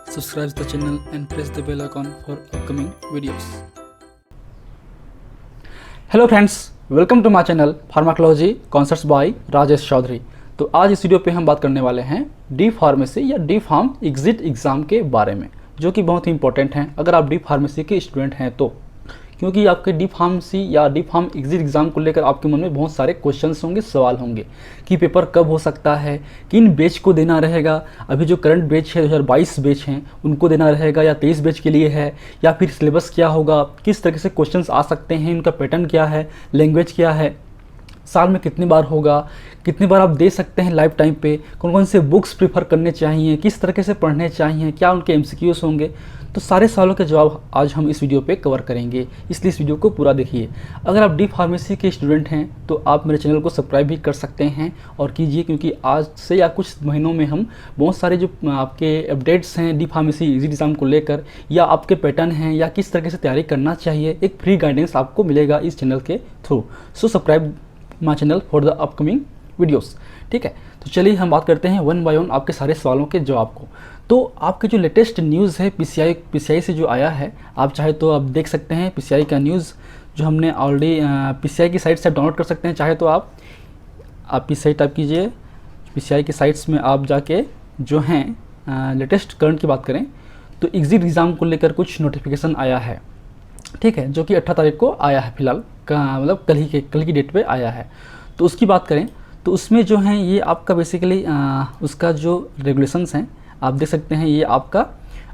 Subscribe the channel and press the bell icon for upcoming videos. Hello friends, welcome to my channel pharmacology concepts by Rajesh Chaudhary. तो आज इस video पे हम बात करने वाले हैं डी फार्मेसी या डी फार्म एग्जिट एग्ज़ाम के बारे में, जो कि बहुत ही इंपॉर्टेंट हैं अगर आप डी फार्मेसी के स्टूडेंट हैं तो, क्योंकि आपके डी फार्मेसी या डी फार्म एग्जिट एग्ज़ाम को लेकर आपके मन में बहुत सारे क्वेश्चंस होंगे, सवाल होंगे कि पेपर कब हो सकता है, किन बैच को देना रहेगा। अभी जो करंट बैच है 2022 बैच हैं उनको देना रहेगा या 23 बैच के लिए है, या फिर सिलेबस क्या होगा, किस तरह से क्वेश्चंस आ सकते हैं, उनका पैटर्न क्या है, लैंग्वेज क्या है, साल में कितनी बार होगा, कितनी बार आप दे सकते हैं लाइफ टाइम पे, कौन कौन से बुक्स प्रीफर करने चाहिए, किस तरीके से पढ़ने चाहिए, क्या उनके एमसीक्यूज होंगे। तो सारे सवालों के जवाब आज हम इस वीडियो पे कवर करेंगे, इसलिए इस वीडियो को पूरा देखिए। अगर आप डी फार्मेसी के स्टूडेंट हैं तो आप मेरे चैनल को सब्सक्राइब भी कर सकते हैं और कीजिए, क्योंकि आज से या कुछ महीनों में हम बहुत सारे जो आपके अपडेट्स हैं डी फार्मेसी एग्जिट एग्ज़ाम को लेकर, या आपके पैटर्न हैं, या किस तरीके से तैयारी करना चाहिए, एक फ्री गाइडेंस आपको मिलेगा इस चैनल के through. So subscribe my channel for the upcoming videos. ठीक है, तो चलिए हम बात करते हैं वन बाय वन आपके सारे सवालों के जवाब को। तो आपके जो लेटेस्ट न्यूज़ है पीसीआई से जो आया है, आप चाहे तो आप देख सकते हैं पीसीआई का न्यूज़ जो हमने ऑलरेडी पीसीआई की साइट से डाउनलोड कर सकते हैं। चाहे तो आप पीसीआई टाइप कीजिए, पीसीआई की साइट्स में आप जाके जो हैं लेटेस्ट करंट की बात करें तो एग्जिट एग्ज़ाम को लेकर कुछ नोटिफिकेशन आया है, ठीक है, जो कि 18 तारीख को आया है, फिलहाल मतलब कल की डेट पे आया है। तो उसकी बात करें तो उसमें जो है ये आपका बेसिकली उसका जो रेगुलेशंस हैं आप देख सकते हैं, ये आपका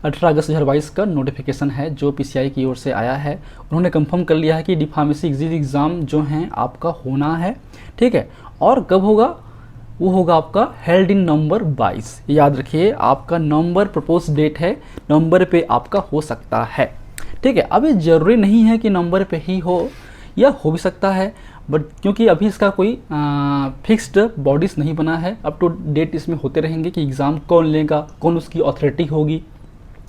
18 अगस्त 2022 का नोटिफिकेशन है जो पीसीआई की ओर से आया है। उन्होंने कंफर्म कर लिया है कि डी फार्मेसी एग्जिट एग्ज़ाम जो हैं आपका होना है, ठीक है, और कब होगा, वो होगा आपका हेल्ड इन नवंबर 22। याद रखिए, आपका नवंबर प्रपोज डेट है, नवंबर पे आपका हो सकता है, ठीक है। अब ये ज़रूरी नहीं है कि नवंबर पे ही हो, या हो भी सकता है, बट क्योंकि अभी इसका कोई फिक्स्ड बॉडीज़ नहीं बना है, अप टू डेट इसमें होते रहेंगे कि एग्ज़ाम कौन लेगा, कौन उसकी अथॉरिटी होगी।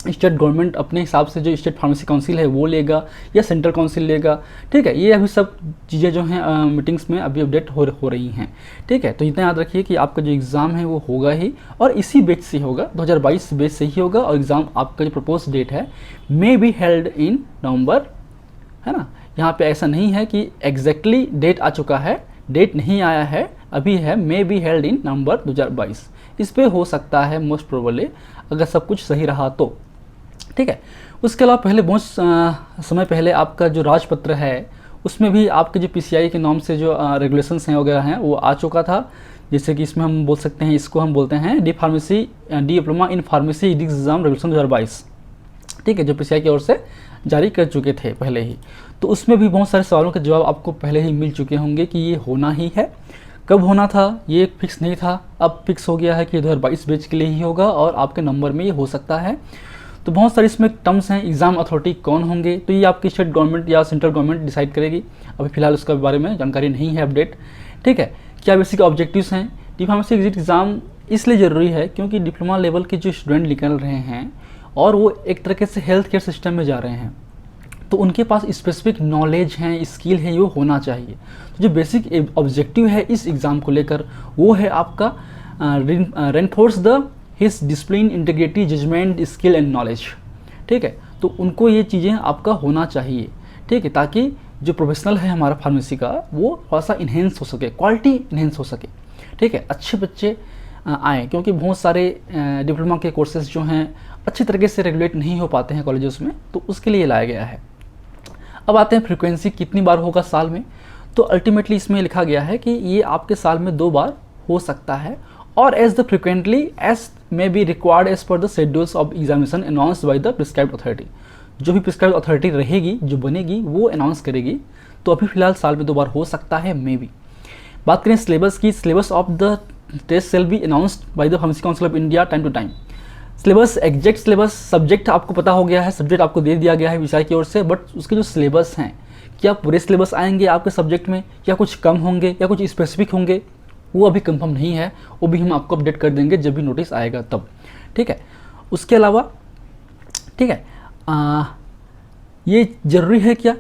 स्टेट गवर्नमेंट अपने हिसाब से जो स्टेट फार्मेसी काउंसिल है वो लेगा या सेंट्रल काउंसिल लेगा, ठीक है। ये अभी सब चीज़ें जो हैं मीटिंग्स में अभी अपडेट हो रही हैं, ठीक है। तो इतना याद रखिए कि आपका जो एग्ज़ाम है वो होगा ही, और इसी बैच से होगा, 2022 बैच से ही होगा, और एग्ज़ाम आपका जो प्रपोज डेट है मे बी हेल्ड इन नवंबर, है ना। यहाँ पे ऐसा नहीं है कि एग्जैक्टली डेट आ चुका है, डेट नहीं आया है, अभी है मे बी हेल्ड इन नवंबर 2022। इस पे हो सकता है मोस्ट प्रोबेबली, अगर सब कुछ सही रहा तो, ठीक है। उसके अलावा पहले बहुत समय पहले आपका जो राजपत्र है उसमें भी आपके जो पीसीआई के नाम से जो रेगुलेशंस हैं वगैरह हैं वो आ चुका था। जैसे कि इसमें हम बोल सकते हैं, इसको हम बोलते हैं D diploma in pharmacy exam regulation 2022, ठीक है, जो पीसीआई की ओर से जारी कर चुके थे पहले ही। तो उसमें भी बहुत सारे सवालों के जवाब आपको पहले ही मिल चुके होंगे कि ये होना ही है। कब होना था ये फिक्स नहीं था, अब फिक्स हो गया है कि 2022 बैच के लिए ही होगा और आपके नंबर में ये हो सकता है। तो बहुत सारे इसमें टर्म्स हैं, एग्ज़ाम अथॉरिटी कौन होंगे, तो ये आपकी स्टेट गवर्नमेंट या सेंट्रल गवर्नमेंट डिसाइड करेगी। अभी फिलहाल उसके बारे में जानकारी नहीं है अपडेट, ठीक है। क्या बेसिक ऑब्जेक्टिव्स हैं, डी फार्मेसी एग्जिट एग्ज़ाम इसलिए ज़रूरी है क्योंकि डिप्लोमा लेवल के जो स्टूडेंट निकल रहे हैं और वो एक तरीके से हेल्थ केयर सिस्टम में जा रहे हैं, तो उनके पास स्पेसिफिक नॉलेज है, स्किल है, वो होना चाहिए। तो जो बेसिक ऑब्जेक्टिव है इस एग्ज़ाम को लेकर वो है आपका reinforce the his discipline, integrity, judgement, skill and knowledge, ठीक है। तो उनको ये चीज़ें आपका होना चाहिए, ठीक है, ताकि जो प्रोफेशनल है हमारा फार्मेसी का वो थोड़ा सा इन्हेंस हो सके, क्वालिटी इन्हेंस हो सके, ठीक है, अच्छे बच्चे आएँ, क्योंकि बहुत सारे डिप्लोमा के कोर्सेज जो हैं अच्छी तरीके से रेगुलेट नहीं हो पाते हैं कॉलेजेस में, तो उसके लिए लाया गया है। अब आते हैं फ्रीक्वेंसी कितनी बार होगा साल में, तो अल्टीमेटली इसमें लिखा गया है कि ये आपके साल में 2 बार हो सकता है, और as the frequently as may be required as per the schedules of examination announced by the prescribed authority. जो भी प्रिस्क्राइब्ड अथॉरिटी रहेगी, जो बनेगी, वो अनाउंस करेगी। तो अभी फिलहाल साल में 2 बार हो सकता है, मे बी। बात करें सिलेबस की, syllabus of the test shall be announced by the pharmacy council of India time to time. Syllabus, exact syllabus, subject आपको पता हो गया है, सब्जेक्ट आपको दे दिया गया है विषय की ओर से, बट उसके जो सिलेबस हैं, क्या पूरे सिलेबस आएंगे आपके सब्जेक्ट में, या कुछ कम होंगे, या कुछ स्पेसिफिक होंगे, वो अभी कंफर्म नहीं है। वो भी हम आपको अपडेट कर देंगे जब भी नोटिस आएगा तब, ठीक है। उसके अलावा, ठीक है, ये ज़रूरी है क्या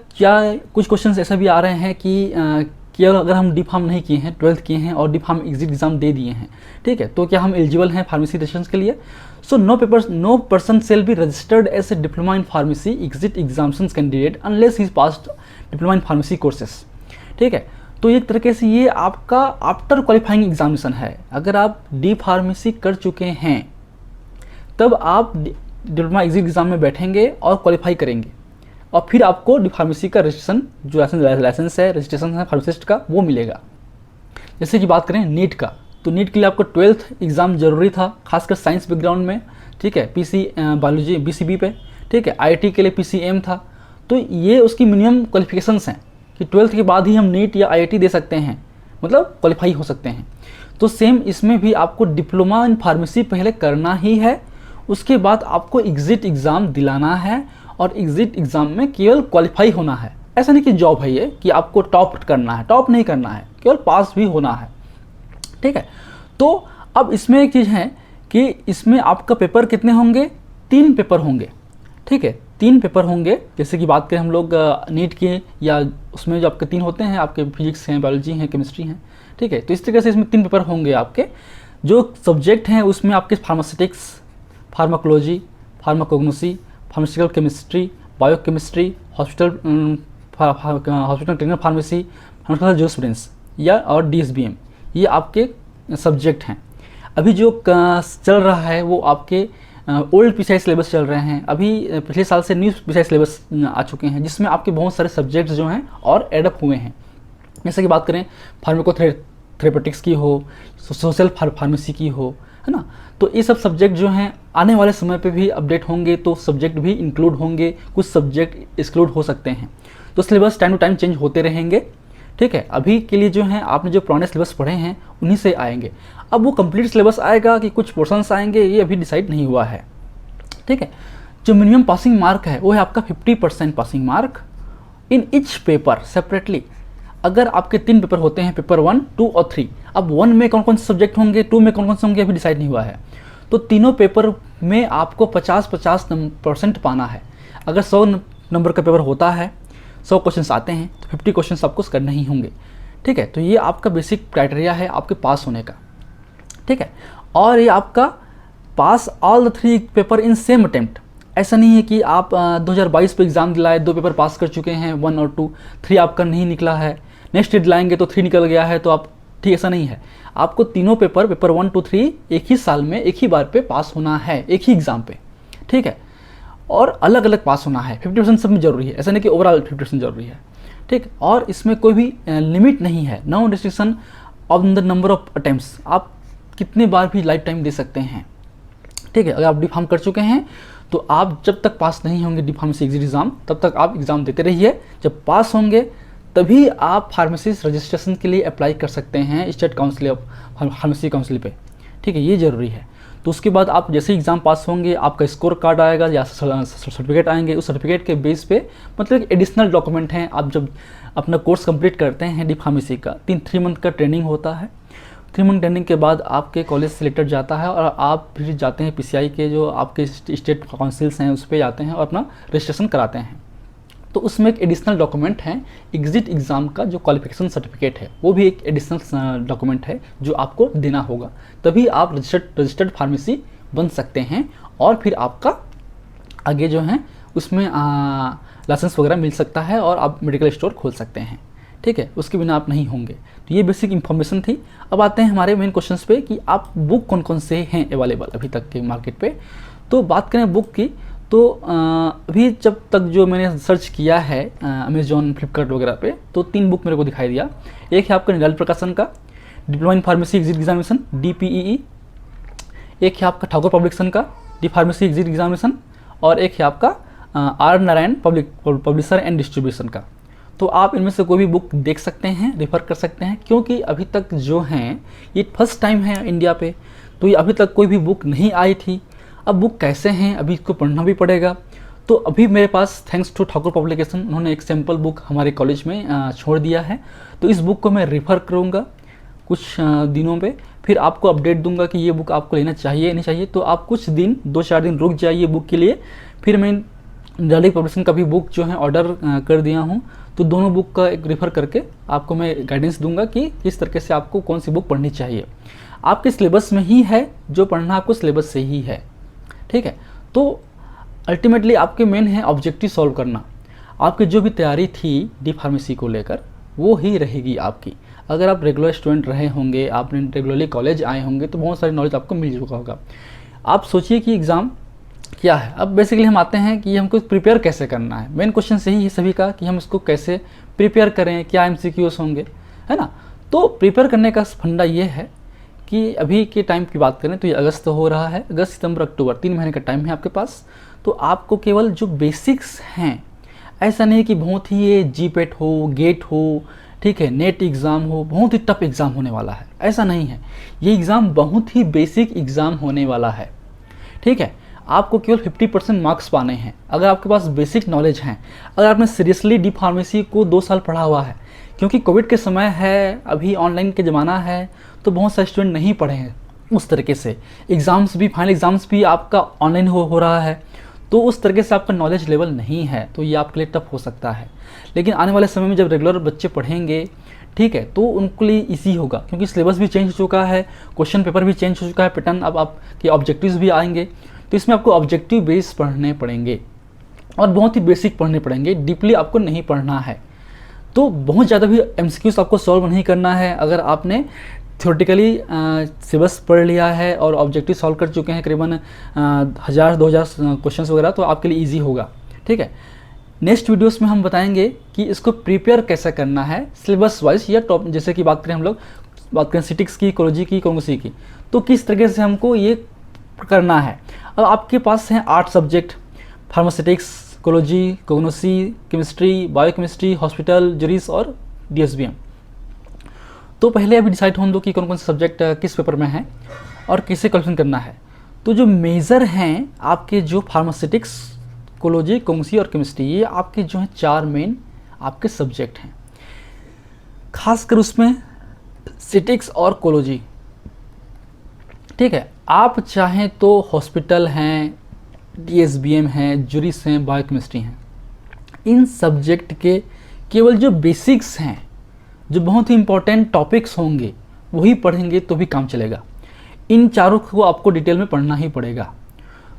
कुछ क्वेश्चंस ऐसे भी आ रहे हैं कि कि अगर हम डी फार्म नहीं किए हैं, 12th किए हैं और डी फार्म एग्जिट एग्जाम दे दिए हैं, ठीक है, तो क्या हम एलिजिबल हैं फार्मेसी रजिस्ट्रेशन के लिए? So no person shall be registered as a diploma in pharmacy exit examination candidate unless he passed diploma in pharmacy courses, ठीक है। तो एक तरीके से ये आपका आफ्टर क्वालिफाइंग एग्जामिनेशन है। अगर आप डी फार्मेसी कर चुके हैं तब आप डिप्लोमा एग्जिट एग्जाम में बैठेंगे और क्वालिफाई करेंगे और फिर आपको डी फार्मेसी का रजिस्ट्रेशन, जो लाइसेंस है, रजिस्ट्रेशन है फार्मासिस्ट का, वो मिलेगा। जैसे कि बात करें नीट का, तो नीट के लिए आपको 12th एग्ज़ाम जरूरी था, खासकर साइंस बैकग्राउंड में, ठीक है, पीसी बायोलॉजी बीसीबी पे, ठीक है। आईआईटी के लिए पीसीएम था। तो ये उसकी मिनिमम क्वालिफिकेशंस हैं कि 12th के बाद ही हम नीट या आईआईटी दे सकते हैं, मतलब क्वालिफाई हो सकते हैं। तो सेम इसमें भी आपको डिप्लोमा इन फार्मेसी पहले करना ही है, उसके बाद आपको एग्जिट एग्ज़ाम दिलाना है और एग्जिट एग्ज़ाम में केवल क्वालिफाई होना है। ऐसा नहीं कि जॉब है ये कि आपको टॉप करना है, टॉप नहीं करना है, केवल पास भी होना है, ठीक है। तो अब इसमें एक चीज़ है कि इसमें आपका पेपर कितने होंगे? 3 पेपर होंगे, ठीक है, 3 पेपर होंगे। जैसे कि बात करें हम लोग नीट के, या उसमें जो आपके 3 होते हैं, आपके फिजिक्स हैं, बायोलॉजी हैं, केमिस्ट्री हैं, ठीक है। तो इस तरीके से इसमें 3 पेपर होंगे आपके। जो सब्जेक्ट हैं उसमें आपके pharmaceutics, pharmacology, pharmacognosy, pharmaceutical chemistry, biochemistry, hospital trainer pharmacy, pharmaceutical jurisprudence या और डीएसबीएम, ये आपके सब्जेक्ट हैं। अभी जो चल रहा है वो आपके ओल्ड पीसीआई सिलेबस चल रहे हैं। अभी पिछले साल से न्यू पीसीआई सिलेबस आ चुके हैं, जिसमें आपके बहुत सारे सब्जेक्ट्स जो हैं और एडअप हुए हैं। जैसे कि बात करें फार्माकोथेरेपेटिक्स की हो, सोशल फार्मेसी की हो, है ना। तो ये सब सब्जेक्ट जो हैं आने वाले समय पे भी अपडेट होंगे, तो सब्जेक्ट भी इंक्लूड होंगे, कुछ सब्जेक्ट एक्सक्लूड हो सकते हैं। तो syllabus time to time change होते रहेंगे, ठीक है। अभी के लिए जो है आपने जो पुराने सिलेबस पढ़े हैं उन्हीं से आएंगे। अब वो कंप्लीट सिलेबस आएगा कि कुछ पोर्शंस आएंगे, ये अभी डिसाइड नहीं हुआ है, ठीक है। जो मिनिमम पासिंग मार्क है वो है आपका 50% passing mark in each paper separately. अगर आपके 3 पेपर होते हैं, पेपर 1, 2 और 3, अब 1 में कौन कौन से सब्जेक्ट होंगे, 2 में कौन कौन से होंगे, अभी डिसाइड नहीं हुआ है। तो तीनों पेपर में आपको 50-50% पाना है। अगर 100 नंबर का पेपर होता है, 100 क्वेश्चन आते हैं, तो 50 क्वेश्चन आपको करने ही होंगे, ठीक है। तो ये आपका बेसिक क्राइटेरिया है आपके पास होने का, ठीक है। और ये आपका pass all the 3 paper in same attempt. ऐसा नहीं है कि आप 2022 पे एग्ज़ाम दिलाए, 2 पेपर पास कर चुके हैं, 1 और 2, 3 आपका नहीं निकला है, नेक्स्ट ईयर दिलाएंगे तो 3 निकल गया है, तो आप ठीक, ऐसा नहीं है। आपको तीनों पेपर 1, 2, 3 एक ही साल में एक ही बार पे पास होना है, एक ही एग्ज़ाम पे, ठीक है। और अलग अलग पास होना है। 50% सब में जरूरी है, ऐसा नहीं कि ओवरऑल 50% जरूरी है, ठीक। और इसमें कोई भी लिमिट नहीं है, no restriction of the number of attempts. आप कितने बार भी लाइफ टाइम दे सकते हैं, ठीक है। अगर आप डी फार्म कर चुके हैं तो आप जब तक पास नहीं होंगे डी फार्मेसी एग्जिट एग्ज़ाम, तब तक आप एग्ज़ाम देते रहिए। जब पास होंगे तभी आप फार्मेसिस्ट रजिस्ट्रेशन के लिए अप्लाई कर सकते हैं state council of pharmacy council पे, ठीक है, ये ज़रूरी है। तो उसके बाद आप जैसे एग्ज़ाम पास होंगे, आपका स्कोर कार्ड आएगा या सर्टिफिकेट आएंगे। उस सर्टिफिकेट के बेस पे, मतलब एक एडिशनल डॉक्यूमेंट हैं, आप जब अपना कोर्स कंप्लीट करते हैं डी फार्मेसी का, 3 मंथ का ट्रेनिंग होता है। 3 मंथ ट्रेनिंग के बाद आपके कॉलेज से लेटर जाता है और आप फिर जाते हैं पीसीआई के जो आपके स्टेट काउंसिल्स हैं उस पर जाते हैं और अपना रजिस्ट्रेशन कराते हैं। तो उसमें एक एडिशनल डॉक्यूमेंट है एग्जिट एग्ज़ाम का, जो क्वालिफिकेशन सर्टिफिकेट है, वो भी एक एडिशनल डॉक्यूमेंट है जो आपको देना होगा, तभी आप रजिस्टर्ड फार्मेसी बन सकते हैं। और फिर आपका आगे जो है उसमें लाइसेंस वगैरह मिल सकता है और आप मेडिकल स्टोर खोल सकते हैं, ठीक है। उसके बिना आप नहीं होंगे। तो ये बेसिक इन्फॉर्मेशन थी। अब आते हैं हमारे मेन क्वेश्चंस पे कि आप बुक कौन कौन से हैं अवेलेबल अभी तक के मार्केट पे। तो बात करें बुक की, तो अभी जब तक जो मैंने सर्च किया है अमेजोन, फ्लिपकार्ट वगैरह पे, तो 3 बुक मेरे को दिखाई दिया। एक है आपका निराल प्रकाशन का diploma in pharmacy exit examination DPEE, एक है आपका ठाकुर पब्लिकेशन का डी फार्मेसी एग्जिट एग्जामिनेशन, और एक है आपका R Narayan publisher and distribution का। तो आप इनमें से कोई भी बुक देख सकते हैं, रेफर कर सकते हैं, क्योंकि अभी तक जो हैं ये फर्स्ट टाइम है इंडिया पे, तो ये अभी तक कोई भी बुक नहीं आई थी। अब बुक कैसे हैं, अभी इसको पढ़ना भी पड़ेगा। तो अभी मेरे पास थैंक्स टू ठाकुर पब्लिकेशन, उन्होंने एक सैम्पल बुक हमारे कॉलेज में छोड़ दिया है। तो इस बुक को मैं रेफ़र करूँगा कुछ दिनों पे, फिर आपको अपडेट दूंगा कि ये बुक आपको लेना चाहिए नहीं चाहिए। तो आप कुछ दिन, 2-4 दिन रुक जाइए बुक के लिए। फिर मैं डायरेक्ट पब्लिकेशन का भी बुक जो है ऑर्डर कर दिया हूँ, तो दोनों बुक का एक रेफर करके आपको मैं गाइडेंस दूंगा कि किस तरीके से आपको कौन सी बुक पढ़नी चाहिए। आपके सिलेबस में ही है, जो पढ़ना आपको सिलेबस से ही है, ठीक है। तो अल्टीमेटली आपके मेन है ऑब्जेक्टिव सॉल्व करना। आपकी जो भी तैयारी थी डी फार्मेसी को लेकर वो ही रहेगी आपकी। अगर आप रेगुलर स्टूडेंट रहे होंगे, आपने रेगुलरली कॉलेज आए होंगे, तो बहुत सारी नॉलेज आपको मिल चुका होगा। आप सोचिए कि एग्ज़ाम क्या है। अब बेसिकली हम आते हैं कि हमको प्रिपेयर कैसे करना है। मेन क्वेश्चन यही है सभी का कि हम इसको कैसे प्रिपेयर करें, क्या एमसीक्यूज होंगे, है ना। तो प्रिपेयर करने का फंडा ये है कि अभी के टाइम की बात करें तो ये अगस्त तो हो रहा है, अगस्त सितंबर अक्टूबर 3 महीने का टाइम है आपके पास। तो आपको केवल जो बेसिक्स हैं, ऐसा नहीं कि बहुत ही ये जीपेट हो, गेट हो, ठीक है, नेट एग्ज़ाम हो, बहुत ही टफ एग्ज़ाम होने वाला है, ऐसा नहीं है। ये एग्ज़ाम बहुत ही बेसिक एग्ज़ाम होने वाला है, ठीक है। आपको केवल 50% मार्क्स पाने हैं अगर आपके पास बेसिक नॉलेज हैं, अगर आपने सीरियसली डी फार्मेसी को 2 साल पढ़ा हुआ है। क्योंकि कोविड के समय है, अभी ऑनलाइन के ज़माना है, तो बहुत सारे स्टूडेंट नहीं पढ़े हैं उस तरीके से। एग्ज़ाम्स भी, फाइनल एग्ज़ाम्स भी आपका ऑनलाइन हो रहा है, तो उस तरीके से आपका नॉलेज लेवल नहीं है, तो ये आपके लिए टफ हो सकता है। लेकिन आने वाले समय में जब रेगुलर बच्चे पढ़ेंगे, ठीक है, तो उनके लिए इजी होगा, क्योंकि सिलेबस भी चेंज हो चुका है, क्वेश्चन पेपर भी चेंज हो चुका है, पैटर्न अब आपके ऑब्जेक्टिव्स भी आएंगे। तो इसमें आपको ऑब्जेक्टिव बेस पढ़ने पड़ेंगे और बहुत ही बेसिक पढ़ने पड़ेंगे, डीपली आपको नहीं पढ़ना है। तो बहुत ज़्यादा भी एमसीक्यूज आपको सॉल्व नहीं करना है। अगर आपने थ्योरेटिकली सिलेबस पढ़ लिया है और ऑब्जेक्टिव सॉल्व कर चुके हैं करीबन 1000-2000 क्वेश्चंस वगैरह, तो आपके लिए इजी होगा, ठीक है। नेक्स्ट वीडियोस में हम बताएंगे कि इसको प्रिपेयर कैसे करना है सिलेबस वाइज या टॉप, जैसे कि बात करें हम लोग बात करें सिटिक्स की, इकोलॉजी की, कोंग्सी की, तो किस तरीके से हमको ये करना है। अब आपके पास हैं 8 subject, pharmaceutics, pharmacology, pharmacognosy, chemistry, biochemistry, hospital, juris और डीएसबीएम। तो पहले अभी डिसाइड होने दो कि कौन कौन से सब्जेक्ट किस पेपर में हैं और किसे क्वेश्चन करना है। तो जो मेजर हैं आपके, जो फार्मास्यूटिक्स, इकोलॉजी, कोग्नोसी और केमिस्ट्री, ये आपके जो हैं 4 मेन आपके सब्जेक्ट हैं। खासकर उसमें सिटिक्स और इकोलॉजी, ठीक है। आप चाहें तो हॉस्पिटल हैं, डीएसबीएम हैं, जूरिस हैं, बायोकेमिस्ट्री हैं, इन सब्जेक्ट के केवल जो बेसिक्स हैं, जो बहुत ही इंपॉर्टेंट टॉपिक्स होंगे, वही पढ़ेंगे तो भी काम चलेगा। इन चारों को आपको डिटेल में पढ़ना ही पड़ेगा।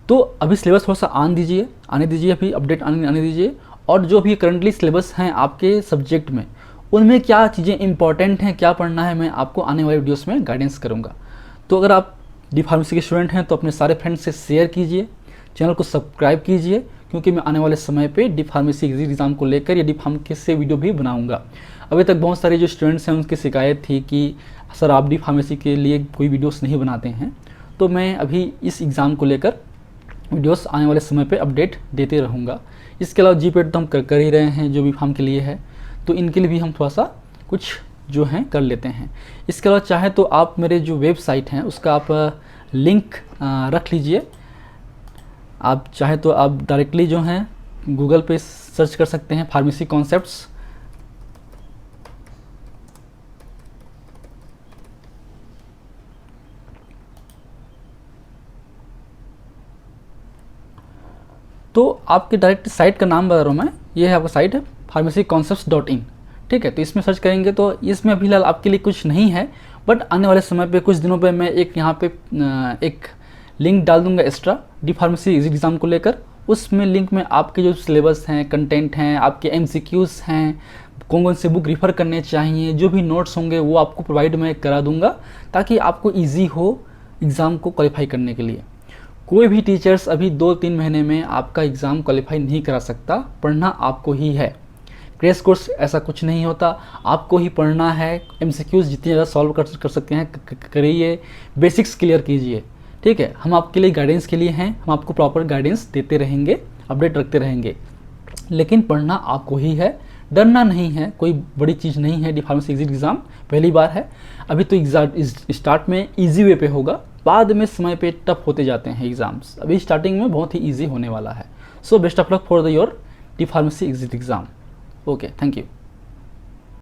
तो अभी सिलेबस थोड़ा सा आने दीजिए, अभी अपडेट आने दीजिए, और जो भी करंटली सिलेबस हैं आपके सब्जेक्ट में, उनमें क्या चीज़ें इंपॉर्टेंट हैं, क्या पढ़ना है, मैं आपको आने वाले वीडियोस में गाइडेंस करूँगा। तो अगर आप डी फार्मेसी के स्टूडेंट हैं तो अपने सारे फ्रेंड्स से शेयर कीजिए, चैनल को सब्सक्राइब कीजिए, क्योंकि मैं आने वाले समय पे डी फार्मेसी एग्ज़ाम को लेकर या डी फार्म के से वीडियो भी बनाऊंगा। अभी तक बहुत सारे जो स्टूडेंट्स हैं उनकी शिकायत थी कि सर आप डी फार्मेसी के लिए कोई वीडियोस नहीं बनाते हैं, तो मैं अभी इस एग्ज़ाम को लेकर वीडियोस आने वाले समय पे अपडेट देते रहूँगा। इसके अलावा जीपेट तो हम कर ही रहे हैं, जो भी फार्म के लिए है, तो इनके लिए भी हम थोड़ा सा कुछ जो हैं कर लेते हैं। इसके अलावा चाहे तो आप मेरे जो वेबसाइट हैं उसका आप लिंक रख लीजिए। आप चाहे तो आप डायरेक्टली जो हैं गूगल पे सर्च कर सकते हैं फार्मेसी कॉन्सेप्ट्स। तो आपके डायरेक्ट साइट का नाम बता रहा हूँ मैं, ये है आपका साइट है pharmacyconcepts.in, ठीक है। तो इसमें सर्च करेंगे तो इसमें अभी फिलहाल आपके लिए कुछ नहीं है, बट आने वाले समय पे कुछ दिनों पे मैं एक यहाँ पे एक लिंक डाल दूंगा एक्स्ट्रा डी फार्मेसी एग्ज़ाम को लेकर। उसमें लिंक में आपके जो सिलेबस हैं, कंटेंट हैं, आपके एमसीक्यूज़ हैं, कौन कौन से बुक रिफ़र करने चाहिए, जो भी नोट्स होंगे वो आपको प्रोवाइड मैं करा दूंगा, ताकि आपको ईजी हो एग्ज़ाम को क्वालिफाई करने के लिए। कोई भी टीचर्स अभी 2-3 महीने में आपका एग्ज़ाम क्वालिफाई नहीं करा सकता, पढ़ना आपको ही है। क्रैश कोर्स ऐसा कुछ नहीं होता, आपको ही पढ़ना है। एमसीक्यूज़ जितनी ज़्यादा सॉल्व कर सकते हैं करिए, बेसिक्स क्लियर कीजिए, ठीक है। हम आपके लिए गाइडेंस के लिए हैं, हम आपको प्रॉपर गाइडेंस देते रहेंगे, अपडेट रखते रहेंगे, लेकिन पढ़ना आपको ही है, डरना नहीं है। कोई बड़ी चीज़ नहीं है, डी फार्मेसी एग्ज़ाम पहली बार है, अभी तो एग्ज़ाम स्टार्ट में ईजी वे पे होगा, बाद में समय पे टफ होते जाते हैं एग्ज़ाम्स। अभी स्टार्टिंग में बहुत ही ईजी होने वाला है। So best of luck for your D pharmacy exam. Okay, thank you.